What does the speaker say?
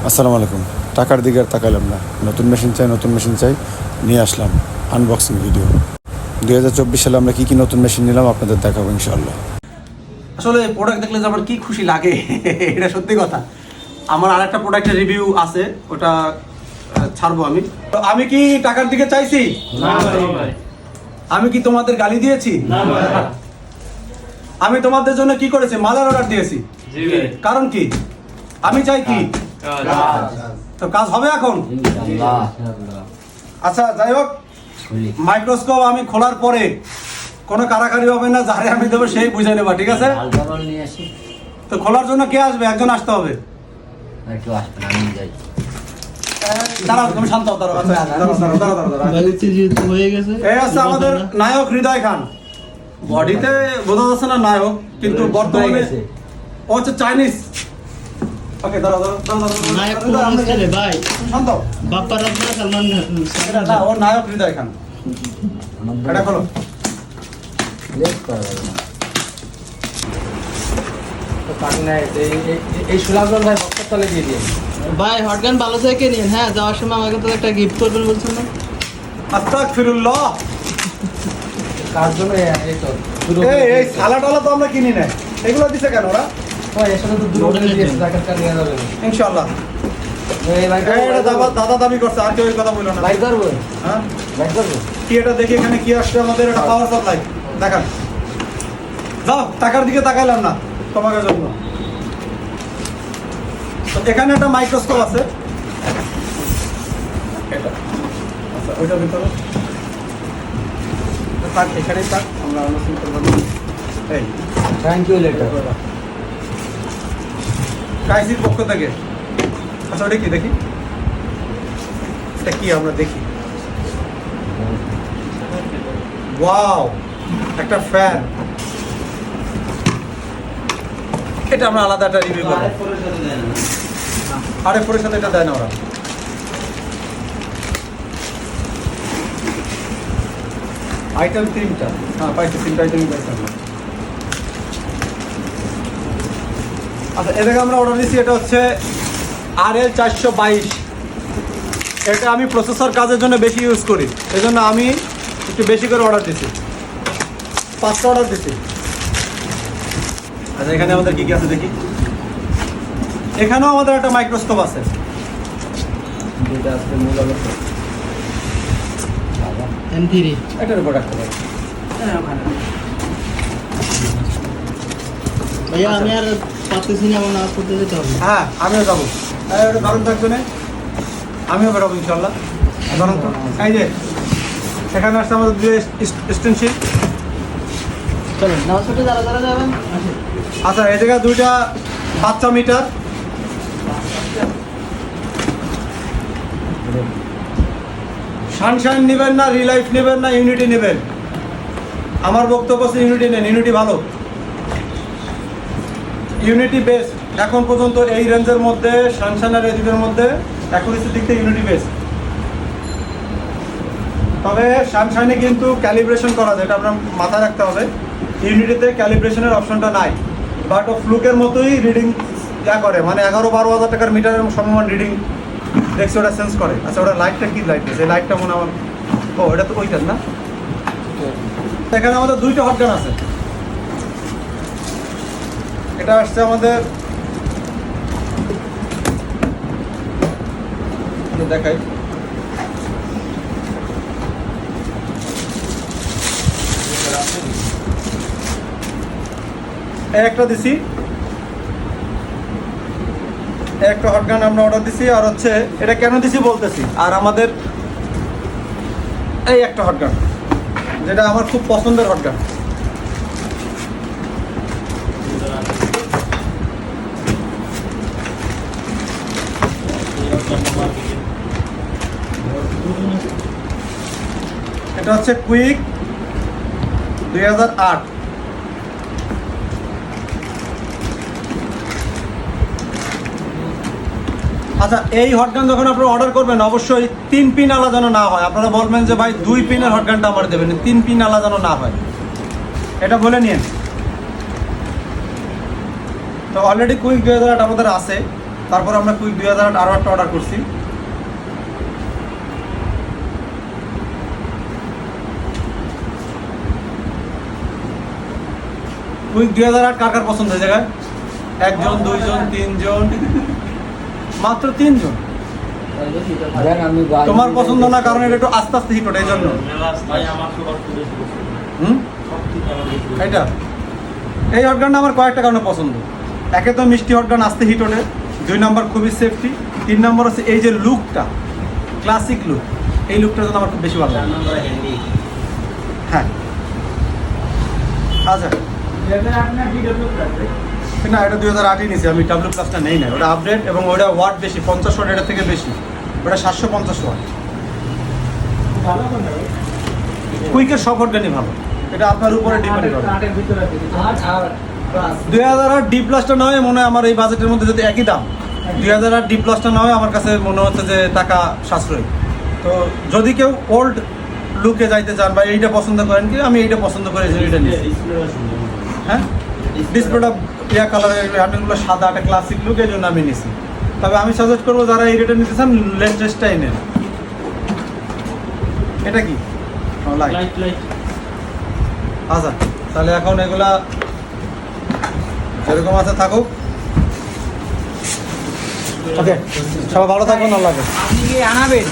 আসসালামু আলাইকুম। টাকার দিকে আর তাকালাম না, নতুন মেশিন চাই নিয়ে আসলাম আনবক্সিং ভিডিও। 2024 সালে আমরা কী নতুন মেশিন নিলাম আপনাদের দেখাবো ইনশাআল্লাহ। আসলে প্রোডাক্ট দেখলে যে আমার কি খুশি লাগে এটা সত্যি কথা। আমার আরেকটা প্রোডাক্টের রিভিউ আছে, ওটা ছাড়বো আমি। তো আমি কি টাকার দিকে চাইছি? না ভাই। আমি কি তোমাদের গালি দিয়েছি? না ভাই। আমি তোমাদের জন্য কি করেছি? মালার অর্ডার দিয়েছি। জি ভাই। কারণ কি? আমি চাই কি তো কাজ হবে এখন। আচ্ছা যাই হোক, মাইক্রোস্কোপ আমি খোলার পরে কোনো কারাকারি হবে না, যারে আমি দেবো সেই বুঝে নেবা, ঠিক আছে? তো খোলার জন্য কে আসবে? একজন আসতে হবে। দাঁড়াও, তুমি শান্ত হও, দাঁড়াও। এই আছে আমাদের নায়ক হৃদয় খান। বডিতে বোঝা যাচ্ছে না নায়ক, কিন্তু বর্তমানে ও হচ্ছে চাইনিজ। ওকে দাঁড়াও নায়ক কোন ছেলে ভাই? শান্ত হও। বাপ্পা রাজা সালমান এটা না, ও নায়ক হৃদয় খান। এটা খোলো। এই সুলাগন ভাই বক্সের তলে দিয়ে দিয়ে। ভাই হটগান ভালো থেকে নিন, হ্যাঁ যাওয়ার সময় আমাকে তো একটা গিফট করবেন বলছেন না? আস্তাগফিরুল্লাহ। কার জন্য এই তো এই সালা টালা তো আমরা কিনি না, এগুলো দিছে কেন ওরা? ভাই এর সাথে তো দুটো দিয়েছে, টাকা নিয়ে যাবে ইনশাআল্লাহ। এই ভাই এটা দাদা দাবি করছে, আর কেউ এই কথা বললো না। ভাই করব। হ্যাঁ ভাই করব। কি এটা দেখি, এখানে কি আসছে আমাদের? এটা পাওয়ার সাপ্লাই দেখান। যাও, টাকার দিকে তাকাইলাম না তোমাকে জন্য। তো এখানে একটা মাইক্রোস্কোপ আছে, এটা আচ্ছা ওইটার ভিতরে থাক, এখানেই থাক, আমরা আলোচনা করবো। এই থ্যাংক ইউ লেটার। কাইসির পক্ষ থেকে। আচ্ছা ওটা কি দেখি, এটা কি আমরা দেখি। ওয়াও, একটা ফ্যান। এটা আমরা আলাদা একটা রিভিউ করব। আরে ফোরের সাথে এটা দেয় না ওরা। আইটেম 3টা, হ্যাঁ পাইছি, 3টা আইটেমই পাইছি আমরা। আচ্ছা এটাকে আমরা অর্ডার দিচ্ছি, এটা হচ্ছে RL 422। এটা আমি প্রসেসর কাজের জন্য বেশি ইউজ করি, এই জন্য আমি একটু বেশি করে অর্ডার দিচ্ছি, 5টা অর্ডার দিচ্ছি। আচ্ছা এখানে আমাদের কি কি আছে দেখি। এখানেও আমাদের একটা মাইক্রোস্কোপ আছে। যেটা আজকে মূল অবস্থা। M3 এটার উপর রাখতে পারি। ভাইয়া আমি আর পাচ্ছি না, আমার নামাজ পড়তে যেতে হবে। হ্যাঁ আমিও যাবো। ওটা দারুণ থাকবে না, আমিও বেরোবো ইনশাল্লাহ। দারুণ তো। এই যে এখানে আসছে আমাদের দুই স্টেনশিল। চলেন নামাজ পড়তে যারা যারা যাবেন আসেন। আচ্ছা এই জায়গায় 2টা বাচ্চা মিটার। সানশাইন নেবেন না, রিলাইফ নেবেন না, ইউনিটি নেবেন? আমার বক্তব্য হচ্ছে ইউনিটি নেন, ইউনিটি ভালো, ইউনিটি বেস্ট। এখন পর্যন্ত এই রেঞ্জের মধ্যে, সানশাইন আর এদিকের মধ্যে অ্যাকুরেসির দিক থেকে ইউনিটি বেস্ট। তবে সানশাইনে কিন্তু ক্যালিব্রেশন করা যায়, এটা আপনার মাথায় রাখতে হবে। ইউনিটিতে ক্যালিব্রেশনের অপশনটা নাই, বাট ও ফ্লুকের মতোই রিডিং করে, মানে 11-12 হাজার টাকার মিটারের সমমান রিডিং দেখছি, ওটা সেন্স করে। আচ্ছা ওটা লাইটটা কি লাইট দিয়েছে? এই লাইটটা মনে আমার, ও এটা তো ওইটার না। এখানে আমাদের 2টা হটগান আছে। এটা আসছে আমাদের, দেখাই, একটা দিছি, একটা হটগান আমরা অর্ডার দিছি। আর হচ্ছে এটা কেন দিছি বলতেছি। আর আমাদের এই একটা হটগান, যেটা আমার খুব পছন্দের হটগান। এটা হচ্ছে কুইক 2008। আচ্ছা এই হটগান যখন আপনারা অর্ডার করবেন, অবশ্যই 3 পিন আলা যেন না হয়। আপনারা বলবেন যে ভাই 2 পিনের হটগানটা আমার দেবেন, 3 পিন আলা যেন না হয়, এটা বলে নিন। তো অলরেডি কুইক 2008 আমাদের আছে, তারপর আমরা কুইক 2008 আরও একটা অর্ডার করছি। কুইক 2008 কার কার পছন্দ হয়ে জায়গায়? 1 জন 2 জন 3 জন, মাত্র 3 জন। দেখ আমি তোমার পছন্দ না কারণ এটা একটু আস্তে আস্তে হিট ওঠে এই জন্য। এটা এই হটগানটা আমার কয়েকটা কারণে পছন্দ। একে তো মিষ্টি হটগান আস্তে হিট ওঠে, 2 নম্বর খুবই সেফটি, 3 নম্বর হচ্ছে এই যে লুকটা, ক্লাসিক লুক, এই লুকটা তো আমার খুব বেশি ভালো লাগে। হ্যাঁ আচ্ছা না, এটা 2008 নিয়েছি আমি, ডাব্লিউ প্লাসটা নেই না, ওটা আপডেট এবং ওটা ওয়াট বেশি, 50 ওয়াট এটার থেকে বেশি, ওটা 750 ওয়াট। কুইকের সব হটগানই ভালো, এটা আপনার উপরে ডিপেন্ড করে। 2008 ডি প্লাসটা নয় মনে হয় আমার এই বাজেটের মধ্যে যদি একই দাম, 2008 ডি প্লাসটা নয় আমার কাছে মনে হচ্ছে যে টাকা সাশ্রয়ী। তো যদি কেউ ওল্ড লুকে যাইতে চান বা এইটা পছন্দ করেন, কি আমি এইটা পছন্দ করে এইটা নিয়েছি। হ্যাঁ, ডিসপ্লেটা ইয়া কালারের, হ্যান্ডেলগুলো সাদা, একটা ক্লাসিক লুক, এই জন্য আমি নিয়েছি। তবে আমি সাজেস্ট করবো যারা এই রেটে নিতে চান লেটেস্টটাই নেন। এটা কি লাইট? আচ্ছা তাহলে এখন এগুলা যেরকম আছে থাকুক। ওকে, সবাই ভালো থাকুন, আল্লাহ হাফেজ। আপনি কি আনাবেন?